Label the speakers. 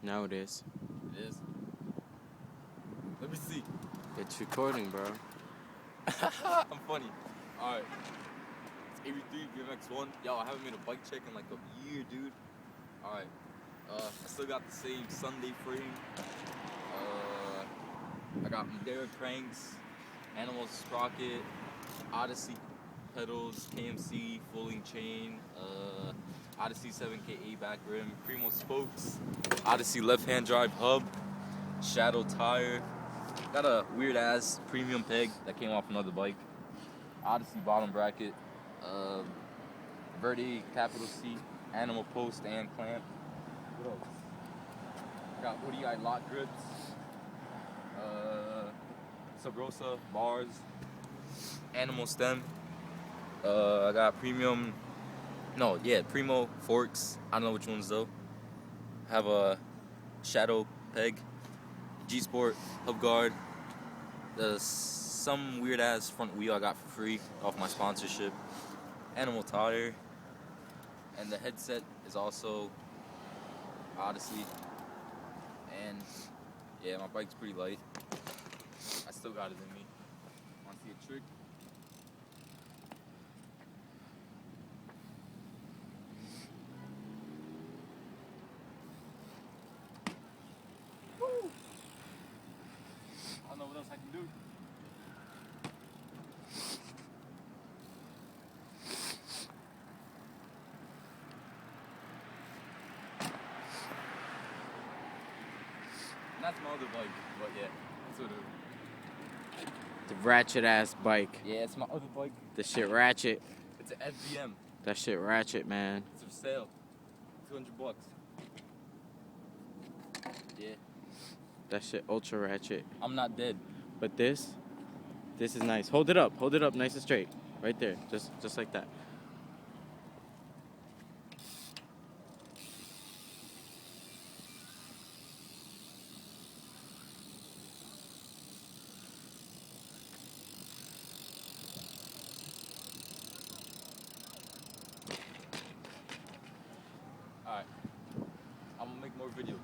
Speaker 1: Now it is.
Speaker 2: It is. Let me see.
Speaker 1: It's recording, bro.
Speaker 2: I'm funny. Alright. It's 83 BMX1. Yo, I haven't made a bike check in like a year, dude. Alright. I still got the same Sunday frame. I got Madera cranks, Animal sprocket, Odyssey pedals, KMC, Fulling chain, Odyssey 7K back rim, Primo spokes, Odyssey left-hand drive hub, Shadow tire. Got a weird ass premium peg that came off another bike. Odyssey bottom bracket, Verde capital C, Animal post and clamp. What else? Got Woody Eye lock grips, Sabrosa bars, Animal stem. I got Primo forks. I don't know which ones though. Have a Shadow peg, G Sport hub guard. Some weird ass front wheel I got for free off my sponsorship. Animal tire, and the headset is also Odyssey. And yeah, my bike's pretty light. I still got it in me. Want to see a trick? Woo! I don't know what else I can do. And that's my other bike, but yeah, that's what it is.
Speaker 1: The ratchet ass bike.
Speaker 2: Yeah, it's my other bike.
Speaker 1: The shit ratchet.
Speaker 2: It's an FBM.
Speaker 1: That shit ratchet, man.
Speaker 2: It's for sale. $200. Yeah.
Speaker 1: That shit ultra ratchet.
Speaker 2: I'm not dead.
Speaker 1: But this is nice. Hold it up. Hold it up nice and straight. Right there. Just like that.
Speaker 2: Alright. I'm gonna make more videos.